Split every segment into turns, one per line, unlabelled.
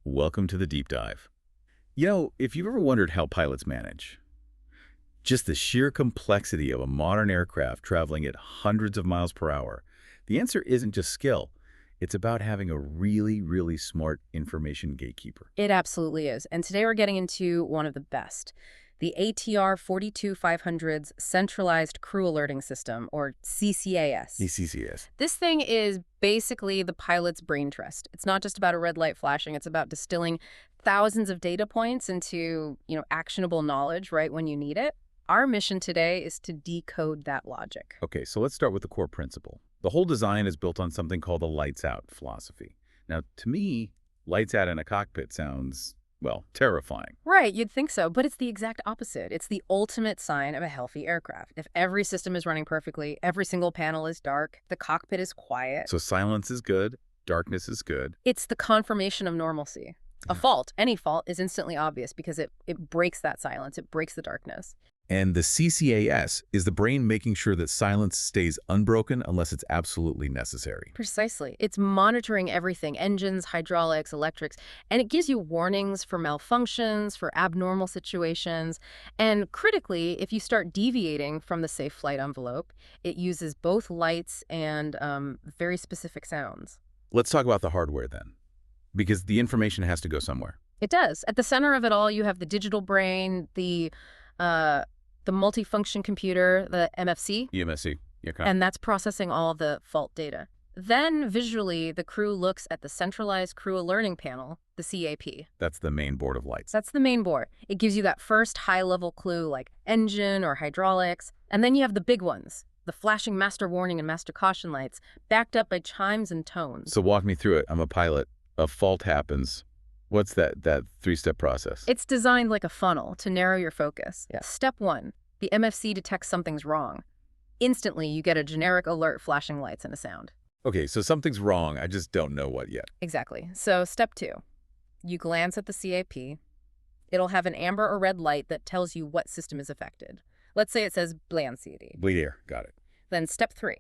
Welcome to the deep dive. If you've ever wondered how pilots manage, just the sheer complexity of a modern aircraft traveling at hundreds of miles per hour, the answer isn't just skill. It's about having a really, really smart information gatekeeper.
It absolutely is. And today we're getting into one of the best, the ATR 42500's Centralized Crew Alerting System, or CCAS.
The CCAS.
This thing is basically the pilot's brain trust. It's not just about a red light flashing. It's about distilling thousands of data points into, actionable knowledge right when you need it. Our mission today is to decode that logic.
Okay, so let's start with the core principle. The whole design is built on something called the lights out philosophy. Now, to me, lights out in a cockpit sounds, terrifying.
Right, you'd think so, but it's the exact opposite. It's the ultimate sign of a healthy aircraft. If every system is running perfectly, every single panel is dark, the cockpit is quiet.
So silence is good, darkness is good.
It's the confirmation of normalcy. A fault, any fault, is instantly obvious because it breaks that silence, it breaks the darkness.
And the CCAS is the brain making sure that silence stays unbroken unless it's absolutely necessary.
Precisely. It's monitoring everything, engines, hydraulics, electrics, and it gives you warnings for malfunctions, for abnormal situations. And critically, if you start deviating from the safe flight envelope, it uses both lights and very specific sounds.
Let's talk about the hardware then, because the information has to go somewhere.
It does. At the center of it all, you have the digital brain, the multifunction computer, the MFC.
MFC, yeah,
and that's processing all the fault data. Then, visually, the crew looks at the Centralized Crew Alerting Panel, the CAP.
That's the main board of lights.
That's the main board. It gives you that first high-level clue, like engine or hydraulics. And then you have the big ones, the flashing master warning and master caution lights, backed up by chimes and tones.
So walk me through it. I'm a pilot. A fault happens. What's that three-step process?
It's designed like a funnel to narrow your focus. Yeah. Step 1, the MFC detects something's wrong. Instantly, you get a generic alert flashing lights and a sound.
Okay, so something's wrong. I just don't know what yet.
Exactly. So step 2, you glance at the CAP. It'll have an amber or red light that tells you what system is affected. Let's say it says bleed CD.
Bleed air. Got it.
Then step 3,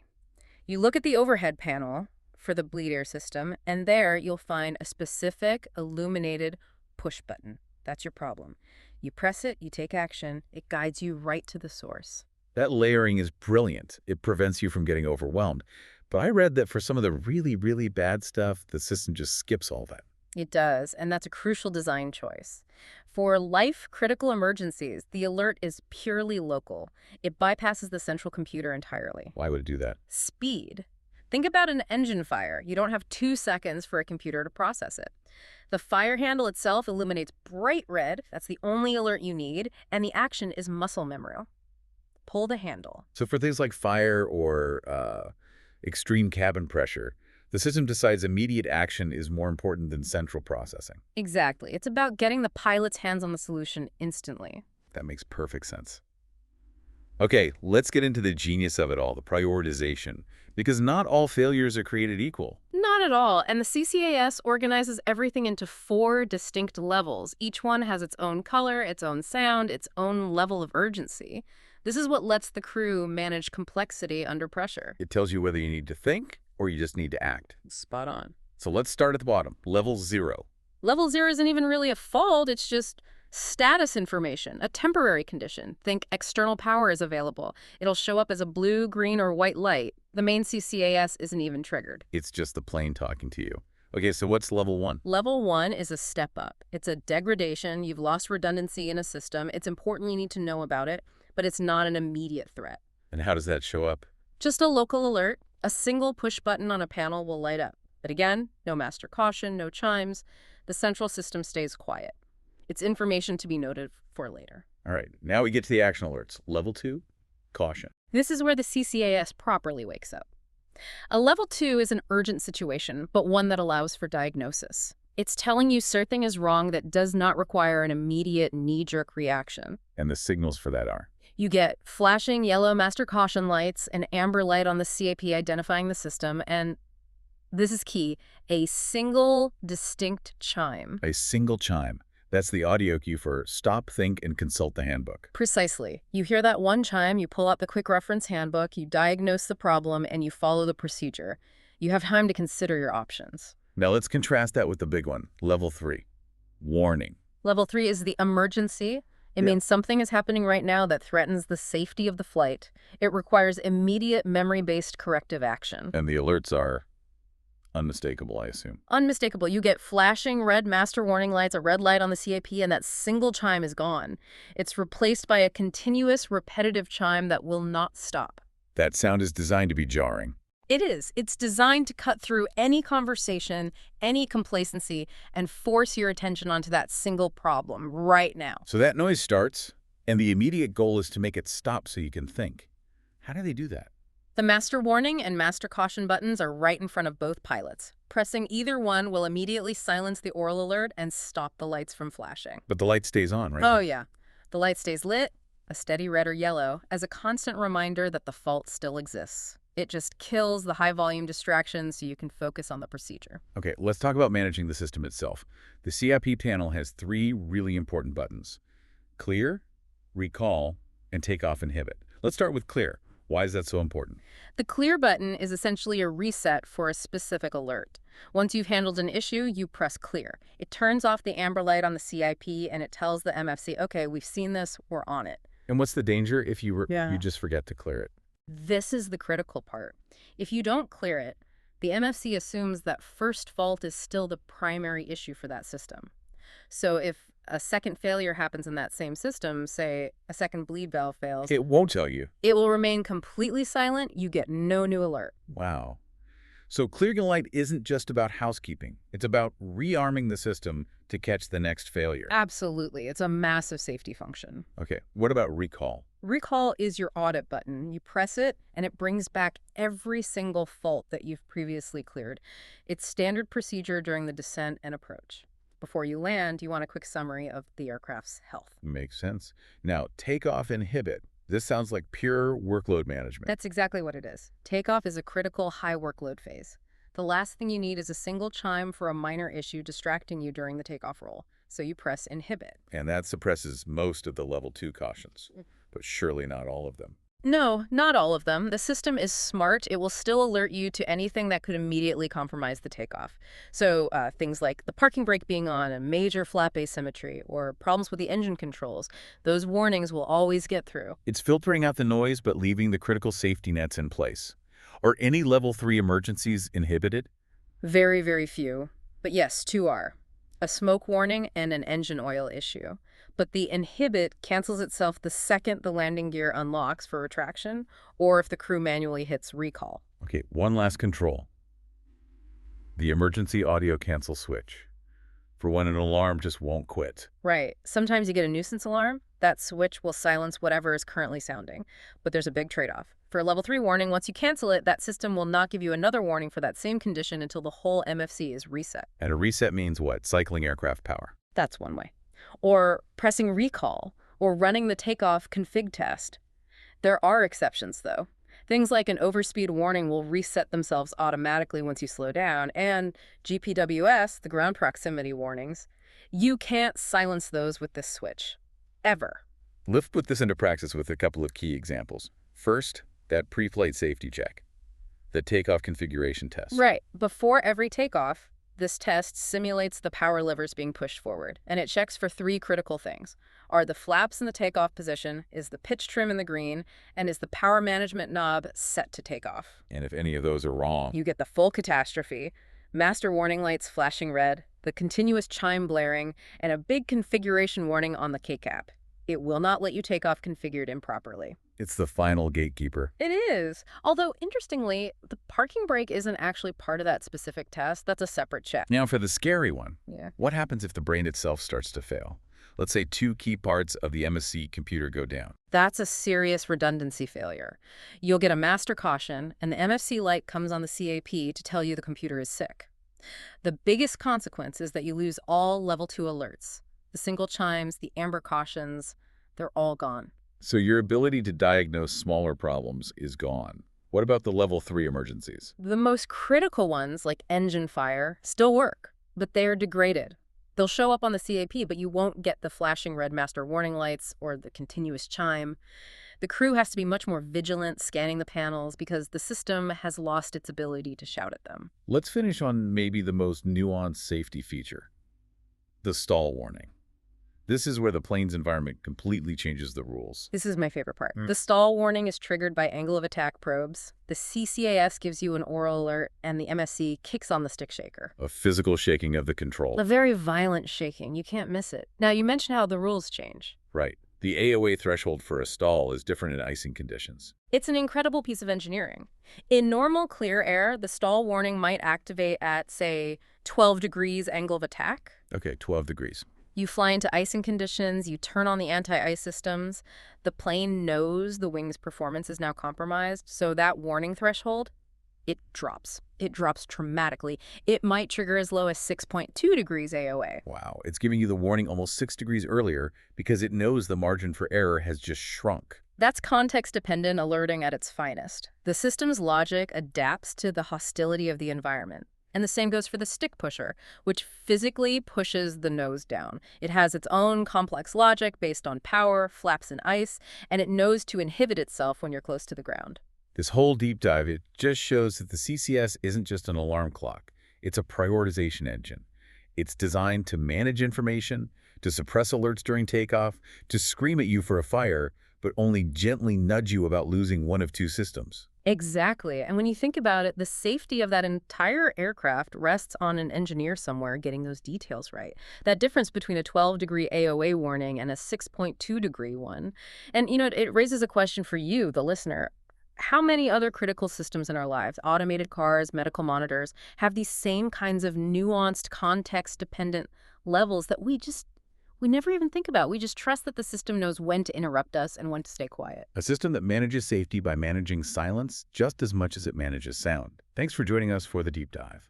you look at the overhead panel for the bleed air system, and there you'll find a specific illuminated push button. That's your problem. You press it, you take action, it guides you right to the source.
That layering is brilliant. It prevents you from getting overwhelmed. But I read that for some of the really, really bad stuff, the system just skips all that.
It does, and that's a crucial design choice. For life-critical emergencies, the alert is purely local. It bypasses the central computer entirely.
Why would it do that?
Speed. Think about an engine fire. You don't have 2 seconds for a computer to process it. The fire handle itself illuminates bright red. That's the only alert you need, and the action is muscle memory. Pull the handle.
So for things like fire or extreme cabin pressure, the system decides immediate action is more important than central processing.
Exactly. It's about getting the pilot's hands on the solution instantly.
That makes perfect sense. Okay, let's get into the genius of it all, the prioritization, because not all failures are created equal.
Not at all. And the CCAS organizes everything into 4 distinct levels. Each one has its own color, its own sound, its own level of urgency. This is what lets the crew manage complexity under pressure.
It tells you whether you need to think or you just need to act.
Spot on.
So let's start at the bottom, level 0.
Level 0 isn't even really a fault, it's just status information, a temporary condition. Think external power is available. It'll show up as a blue, green, or white light. The main CCAS isn't even triggered.
It's just the plane talking to you. Okay, so what's level 1?
Level 1 is a step up. It's a degradation. You've lost redundancy in a system. It's important you need to know about it, but it's not an immediate threat.
And how does that show up?
Just a local alert. A single push button on a panel will light up. But again, no master caution, no chimes. The central system stays quiet. It's information to be noted for later.
All right, now we get to the action alerts. Level 2, caution.
This is where the CCAS properly wakes up. A level 2 is an urgent situation, but one that allows for diagnosis. It's telling you something is wrong that does not require an immediate knee-jerk reaction.
And the signals for that are?
You get flashing yellow master caution lights, an amber light on the CAP identifying the system, and this is key, a single distinct chime.
A single chime. That's the audio cue for stop, think, and consult the handbook.
Precisely. You hear that one chime, you pull out the quick reference handbook, you diagnose the problem, and you follow the procedure. You have time to consider your options.
Now let's contrast that with the big one, level 3, Warning.
Level 3 is the emergency. It
Yeah.
means something is happening right now that threatens the safety of the flight. It requires immediate memory-based corrective action.
And the alerts are unmistakable, I assume.
Unmistakable. You get flashing red master warning lights, a red light on the CAP, and that single chime is gone. It's replaced by a continuous, repetitive chime that will not stop.
That sound is designed to be jarring.
It is. It's designed to cut through any conversation, any complacency, and force your attention onto that single problem right now.
So that noise starts, and the immediate goal is to make it stop so you can think. How do they do that?
The master warning and master caution buttons are right in front of both pilots. Pressing either one will immediately silence the oral alert and stop the lights from flashing.
But the light stays on, right?
Oh, yeah. The light stays lit, a steady red or yellow, as a constant reminder that the fault still exists. It just kills the high-volume distractions so you can focus on the procedure.
Okay, let's talk about managing the system itself. The CIP panel has 3 really important buttons: clear, recall, and takeoff inhibit. Let's start with clear. Why is that so important?
The clear button is essentially a reset for a specific alert. Once you've handled an issue, you press clear. It turns off the amber light on the CIP and it tells the MFC, okay, we've seen this, we're on it.
And what's the danger if you
Yeah.
just forget to clear it?
This is the critical part. If you don't clear it, the MFC assumes that first fault is still the primary issue for that system. So if a second failure happens in that same system, say a second bleed valve fails,
It won't tell you.
it will remain completely silent. You get no new alert.
Wow. So clearing a light isn't just about housekeeping. It's about rearming the system to catch the next failure.
Absolutely. It's a massive safety function.
Okay, what about recall?
Recall is your audit button. You press it, and it brings back every single fault that you've previously cleared. It's standard procedure during the descent and approach. Before you land, you want a quick summary of the aircraft's health.
Makes sense. Now, takeoff inhibit. This sounds like pure workload management.
That's exactly what it is. Takeoff is a critical high workload phase. The last thing you need is a single chime for a minor issue distracting you during the takeoff roll. So you press inhibit.
And that suppresses most of the level 2 cautions, but surely not all of them.
No, not all of them. The system is smart. It will still alert you to anything that could immediately compromise the takeoff. So things like the parking brake being on, a major flap asymmetry, or problems with the engine controls. Those warnings will always get through.
It's filtering out the noise but leaving the critical safety nets in place. Are any level 3 emergencies inhibited?
Very, very few. But yes, 2 are. A smoke warning and an engine oil issue. But the inhibit cancels itself the second the landing gear unlocks for retraction or if the crew manually hits recall.
Okay, one last control. The emergency audio cancel switch. For when an alarm just won't quit.
Right. Sometimes you get a nuisance alarm. That switch will silence whatever is currently sounding. But there's a big trade-off. For a level 3 warning, once you cancel it, that system will not give you another warning for that same condition until the whole MFC is reset.
And a reset means what? Cycling aircraft power.
That's one way. Or pressing recall, or running the takeoff config test. There are exceptions, though. Things like an overspeed warning will reset themselves automatically once you slow down, and GPWS, the ground proximity warnings, you can't silence those with this switch. Ever.
Let's put this into practice with a couple of key examples. First, that pre-flight safety check. The takeoff configuration test.
Right. Before every takeoff, this test simulates the power levers being pushed forward, and it checks for 3 critical things. Are the flaps in the takeoff position, is the pitch trim in the green, and is the power management knob set to take off?
And if any of those are wrong,
You get the full catastrophe, master warning lights flashing red, the continuous chime blaring, and a big configuration warning on the CAP. It will not let you take off configured improperly.
it's the final gatekeeper.
It is. Although, interestingly, the parking brake isn't actually part of that specific test. That's a separate check.
Now for the scary one,
Yeah.
what happens if the brain itself starts to fail? Let's say 2 key parts of the MSC computer go down.
That's a serious redundancy failure. You'll get a master caution, and the MFC light comes on the CAP to tell you the computer is sick. The biggest consequence is that you lose all level 2 alerts. The single chimes, the amber cautions, they're all gone.
So your ability to diagnose smaller problems is gone. What about the level 3 emergencies?
The most critical ones, like engine fire, still work, but they are degraded. They'll show up on the CAP, but you won't get the flashing red master warning lights or the continuous chime. The crew has to be much more vigilant scanning the panels because the system has lost its ability to shout at them.
Let's finish on maybe the most nuanced safety feature. The stall warning. This is where the plane's environment completely changes the rules.
This is my favorite part. The stall warning is triggered by angle of attack probes. The CCAS gives you an oral alert, and the MFC kicks on the stick shaker.
A physical shaking of the control.
A very violent shaking. You can't miss it. Now, you mentioned how the rules change.
Right. The AOA threshold for a stall is different in icing conditions.
It's an incredible piece of engineering. In normal clear air, the stall warning might activate at, say, 12 degrees angle of attack.
Okay, 12 degrees.
You fly into icing conditions, you turn on the anti-ice systems, the plane knows the wing's performance is now compromised, so that warning threshold, it drops. It drops dramatically. It might trigger as low as 6.2 degrees AOA.
Wow, it's giving you the warning almost 6 degrees earlier because it knows the margin for error has just shrunk.
That's context-dependent alerting at its finest. The system's logic adapts to the hostility of the environment. And the same goes for the stick pusher, which physically pushes the nose down. It has its own complex logic based on power, flaps, and ice, and it knows to inhibit itself when you're close to the ground.
This whole deep dive, it just shows that the CCS isn't just an alarm clock. It's a prioritization engine. It's designed to manage information, to suppress alerts during takeoff, to scream at you for a fire, but only gently nudge you about losing one of two systems.
Exactly. And when you think about it, the safety of that entire aircraft rests on an engineer somewhere getting those details right. That difference between a 12-degree AOA warning and a 6.2-degree one. And, it raises a question for you, the listener. How many other critical systems in our lives, automated cars, medical monitors, have these same kinds of nuanced, context-dependent levels that we never even think about? We just trust that the system knows when to interrupt us and when to stay quiet.
A system that manages safety by managing silence just as much as it manages sound. Thanks for joining us for the deep dive.